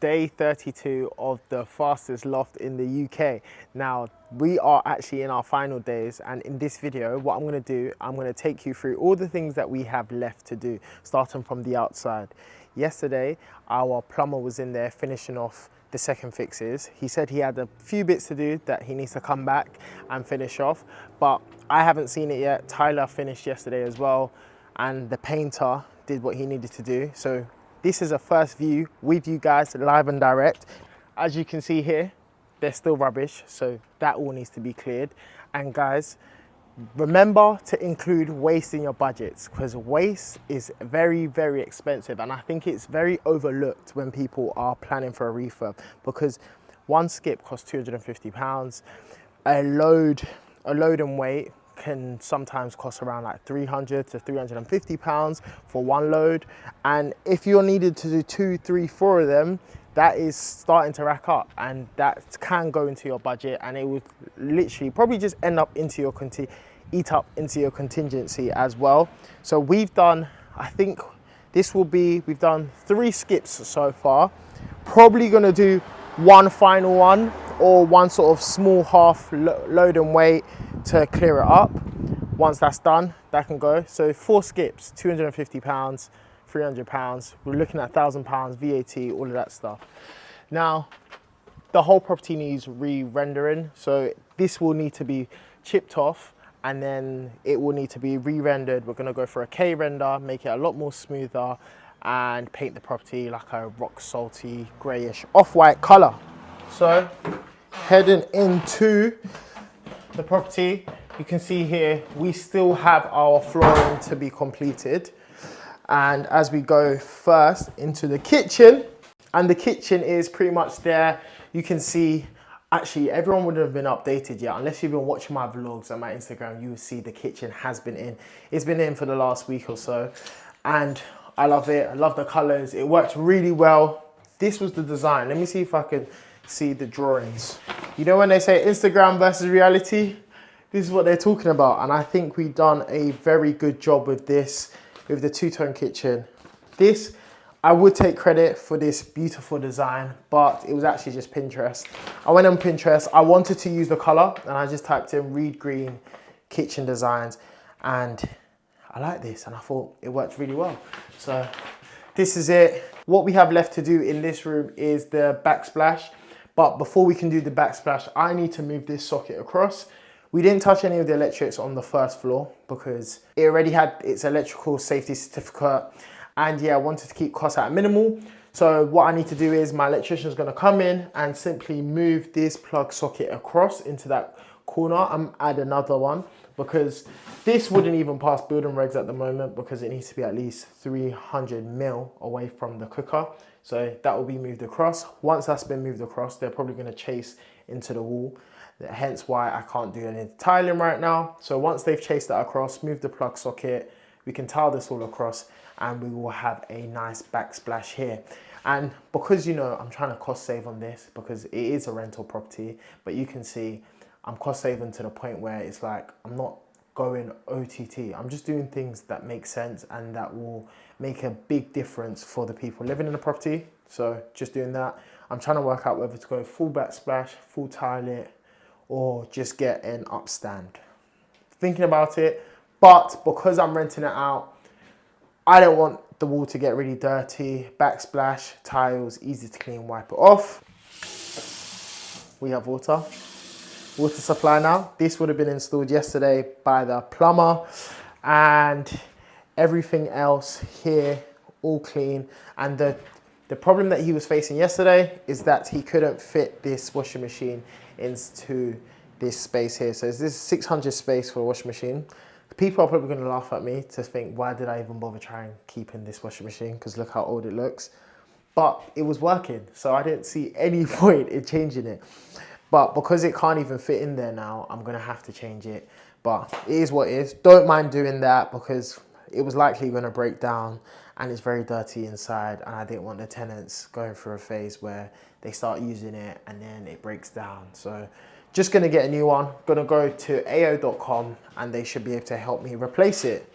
day 32 of the fastest loft in the UK. Now, we are actually in our final days, and in this video, what I'm going to do, I'm going to take you through all the things that we have left to do, starting from the outside. Yesterday, our plumber was in there finishing off the second fixes. He said he had a few bits to do that he needs to come back and finish off, but I haven't seen it yet. Tyler finished yesterday as well, and the painter did what he needed to do. So this is a first view with you guys, live and direct. As you can see here, they're still rubbish, so that all needs to be cleared. And guys, remember to include waste in your budgets, because waste is very, very expensive, and I think it's very overlooked when people are planning for a refurb, because one skip costs £250. A load and weight can sometimes cost around like £300 to £350 for one load, and if you're needed to do 2, 3, 4 of them, that is starting to rack up, and that can go into your budget, and it would literally probably just end up into your eat up into your contingency as well. So we've done, I think we've done 3 skips so far. Probably gonna do one final one, or one sort of small half load and weight to clear it up. Once that's done, that can go. So 4 skips, £250, £300. We're looking at £1,000 VAT, all of that stuff. Now, the whole property needs re-rendering, so this will need to be chipped off, and then it will need to be re-rendered. We're gonna go for a K render, make it a lot more smoother, and paint the property like a rock salty, greyish, off-white colour. So, heading into the property, you can see here, we still have our flooring to be completed. And as we go first into the kitchen, and the kitchen is pretty much there, you can see, actually everyone wouldn't have been updated yet. Unless you've been watching my vlogs on my Instagram, you will see the kitchen has been in. It's been in for the last week or so, and I love it. I love the colors. It worked really well. This was the design. Let me see if I can see the drawings. You know when they say Instagram versus reality? This is what they're talking about, and I think we've done a very good job with this, with the two-tone kitchen. This, I would take credit for this beautiful design, but it was actually just Pinterest. I went on Pinterest, I wanted to use the color, and I just typed in reed green kitchen designs, and I like this, and I thought it worked really well. So this is it. What we have left to do in this room is the backsplash, but before we can do the backsplash, I need to move this socket across. We didn't touch any of the electrics on the first floor because it already had its electrical safety certificate, and yeah, I wanted to keep costs at a minimal. So what I need to do is my electrician is going to come in and simply move this plug socket across into that corner and add another one, because this wouldn't even pass building regs at the moment, because it needs to be at least 300 mil away from the cooker. So that will be moved across. Once that's been moved across, they're probably going to chase into the wall. Hence why I can't do any tiling right now. So once they've chased that across, move the plug socket, we can tile this all across, and we will have a nice backsplash here. And because, you know, I'm trying to cost save on this because it is a rental property, but you can see I'm cost saving to the point where it's like I'm not going OTT. I'm just doing things that make sense and that will make a big difference for the people living in the property. So just doing that. I'm trying to work out whether to go full backsplash, full tile it, or just get an upstand. Thinking about it, but because I'm renting it out, I don't want the wall to get really dirty. Backsplash, tiles, easy to clean, wipe it off. We have water supply now. This would have been installed yesterday by the plumber, and everything else here all clean. And the problem that he was facing yesterday is that he couldn't fit this washing machine into this space here. So this is 600 space for a washing machine. People are probably going to laugh at me to think, why did I even bother trying keeping this washing machine? Because look how old it looks. But it was working, so I didn't see any point in changing it. But because it can't even fit in there now, I'm going to have to change it. But it is what it is. Don't mind doing that because it was likely going to break down, and it's very dirty inside, and I didn't want the tenants going through a phase where they start using it and then it breaks down. So just going to get a new one. Going to go to AO.com and they should be able to help me replace it.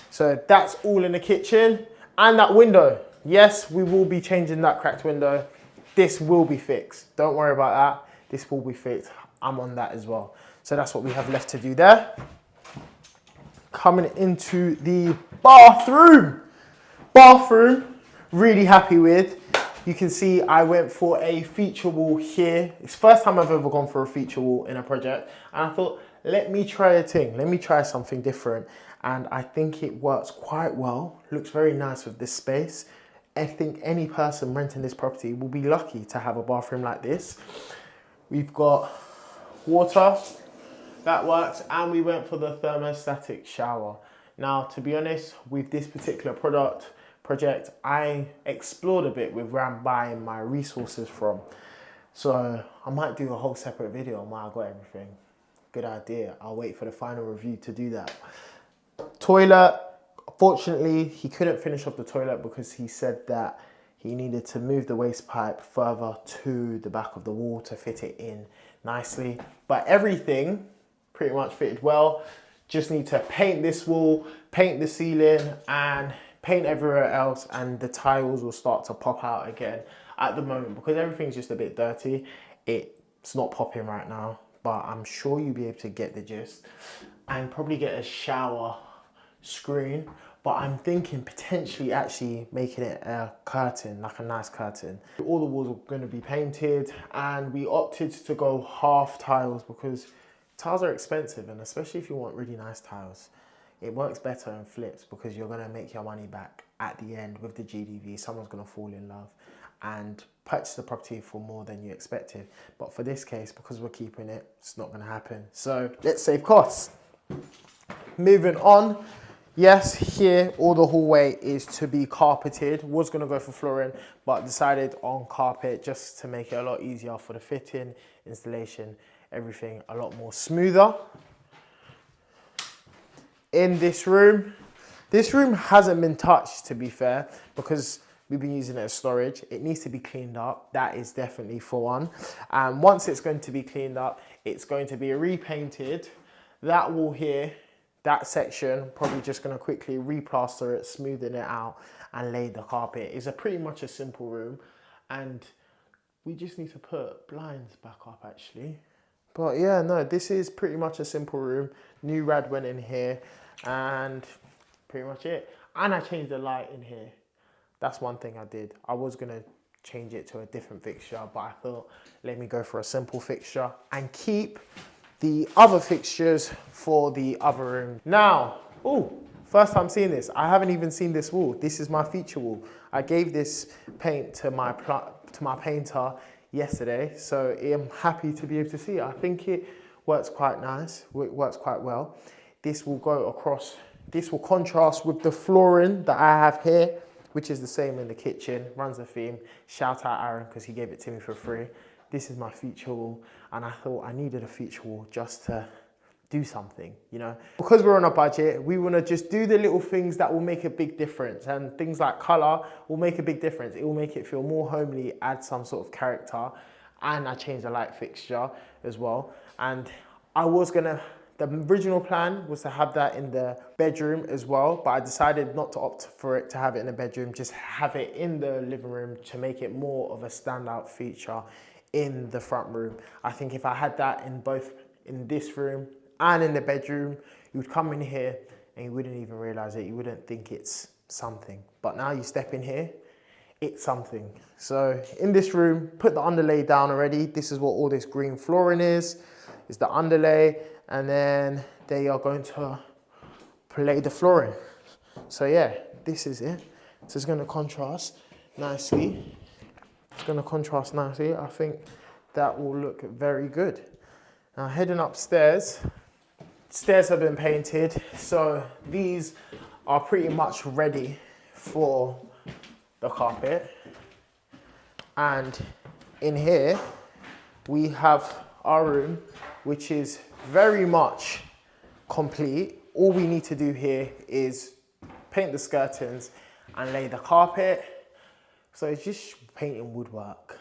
So that's all in the kitchen. And that window. Yes, we will be changing that cracked window. this will be fixed. Don't worry about that. This will be fixed. I'm on that as well. So that's what we have left to do there. Coming into the bathroom. Really happy with. You can see I went for a feature wall here. It's the first time I've ever gone for a feature wall in a project. And I thought, let me try a thing. Let me try something different. And I think it works quite well. Looks very nice with this space. I think any person renting this property will be lucky to have a bathroom like this. We've got water, that works. And we went for the thermostatic shower. Now, to be honest, with this particular project, I explored a bit with where I'm buying my resources from. So I might do a whole separate video on where I got everything. Good idea. I'll wait for the final review to do that. Toilet, fortunately, he couldn't finish off the toilet because he said that he needed to move the waste pipe further to the back of the wall to fit it in nicely. But everything pretty much fitted well. Just need to paint this wall, paint the ceiling, and paint everywhere else, and the tiles will start to pop out again. At the moment, because everything's just a bit dirty, it's not popping right now, but I'm sure you'll be able to get the gist. And probably get a shower screen, but I'm thinking potentially actually making it a curtain, like a nice curtain. All the walls are going to be painted, and we opted to go half tiles because tiles are expensive, and especially if you want really nice tiles, it works better in flips because you're going to make your money back at the end with the GDV. Someone's going to fall in love and purchase the property for more than you expected. But for this case, because we're keeping it, it's not going to happen. So let's save costs. Moving on. Yes, here all the hallway is to be carpeted. Was going to go for flooring, but decided on carpet just to make it a lot easier for the fitting, installation, everything a lot more smoother. In this room hasn't been touched, to be fair, because we've been using it as storage. It needs to be cleaned up. That is definitely for one. And once it's going to be cleaned up, it's going to be repainted. That wall here, that section, probably just going to quickly replaster it, smoothen it out, and lay the carpet. It's pretty much a simple room, and we just need to put blinds back up actually. But yeah, no, this is pretty much a simple room. New rad went in here, and pretty much it. And I changed the light in here. That's one thing I did. I was gonna change it to a different fixture, but I thought, let me go for a simple fixture and keep the other fixtures for the other room. Now, first time seeing this. I haven't even seen this wall. This is my feature wall. I gave this paint to my painter yesterday, so I'm happy to be able to see it. I think it works quite nice. It works quite well. This will go across. This will contrast with the flooring that I have here, which is the same in the kitchen. Runs the theme. Shout out Aaron because he gave it to me for free. This is my feature wall, and I thought I needed a feature wall just to do something, you know. Because we're on a budget, we want to just do the little things that will make a big difference, and things like color will make a big difference. It will make it feel more homely, add some sort of character, and I changed the light fixture as well. And the original plan was to have that in the bedroom as well, but I decided not to opt for it to have it in the bedroom, just have it in the living room to make it more of a standout feature in the front room. I think if I had that in this room and in the bedroom, you would come in here and you wouldn't even realize it. You wouldn't think it's something. But now you step in here, it's something. So in this room, put the underlay down already. This is what all this green flooring is the underlay. And then they are going to lay the flooring. So yeah, this is it. So it's going to contrast nicely. It's going to contrast nicely. I think that will look very good. Now heading upstairs. Stairs have been painted, so these are pretty much ready for the carpet. And in here, we have our room, which is very much complete. All we need to do here is paint the skirtings and lay the carpet. So it's just painting woodwork,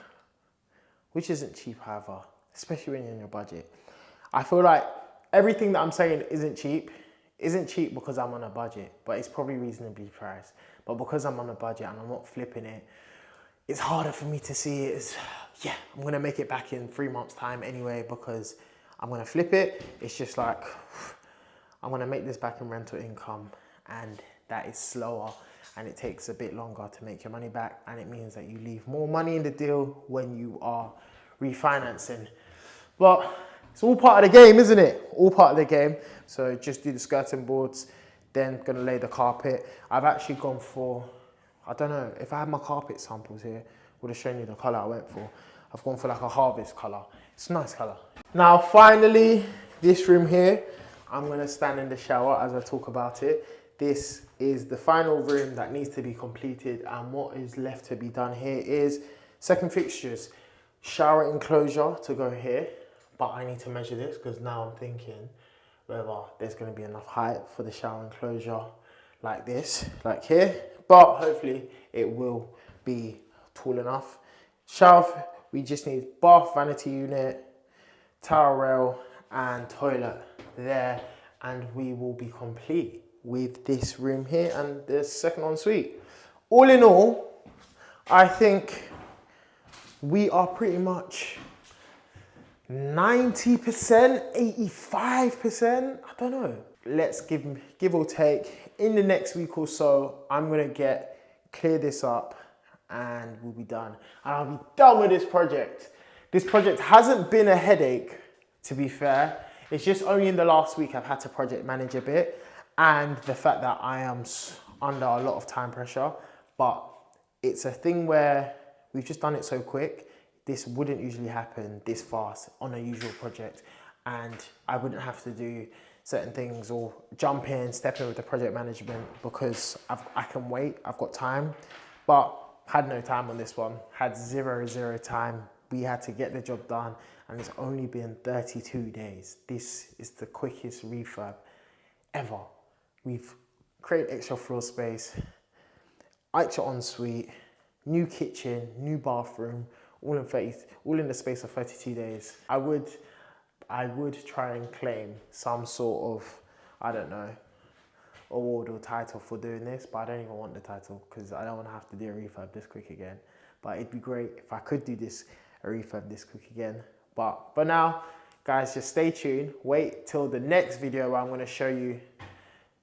which isn't cheap either, especially when you're in your budget. I feel like everything that I'm saying isn't cheap because I'm on a budget, but it's probably reasonably priced. But because I'm on a budget and I'm not flipping it, it's harder for me to see it as, yeah, I'm gonna make it back in 3 months time anyway, because I'm gonna flip it. It's just like, I'm gonna make this back in rental income, and that is slower and it takes a bit longer to make your money back, and it means that you leave more money in the deal when you are refinancing. But it's all part of the game, isn't it? All part of the game. So just do the skirting boards, then gonna lay the carpet. I've actually gone for, I don't know, if I had my carpet samples here, would have shown you the color I went for. I've gone for like a harvest color. It's a nice color. Now finally, this room here, I'm gonna stand in the shower as I talk about it. This is the final room that needs to be completed, and what is left to be done here is second fixtures. Shower enclosure to go here, but I need to measure this because now I'm thinking whether there's gonna be enough height for the shower enclosure like this, like here, but hopefully it will be tall enough. Shower, we just need bath, vanity unit, towel rail and toilet there, and we will be complete with this room here and the second ensuite. All in all, I think we are pretty much 90%, 85%, I don't know. Let's give or take, in the next week or so, I'm gonna clear this up and we'll be done. And I'll be done with this project. This project hasn't been a headache, to be fair. It's just only in the last week I've had to project manage a bit, and the fact that I am under a lot of time pressure, but it's a thing where we've just done it so quick. This wouldn't usually happen this fast on a usual project, and I wouldn't have to do certain things or jump in, step in with the project management, because I can wait, I've got time, but had no time on this one, had zero time. We had to get the job done, and it's only been 32 days. This is the quickest refurb ever. We've created extra floor space, extra ensuite, new kitchen, new bathroom, all in the space of 32 days. I would try and claim some sort of, I don't know, award or title for doing this, but I don't even want the title because I don't want to have to do a refurb this quick again. But it'd be great if I could do a refurb this quick again. But for now, guys, just stay tuned. Wait till the next video where I'm going to show you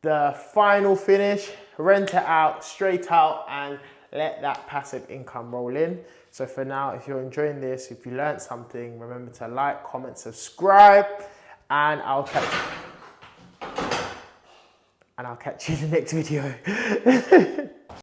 the final finish, rent it out, straight out, and let that passive income roll in. So for now, if you're enjoying this, if you learned something, remember to like, comment, subscribe, and I'll catch you in the next video.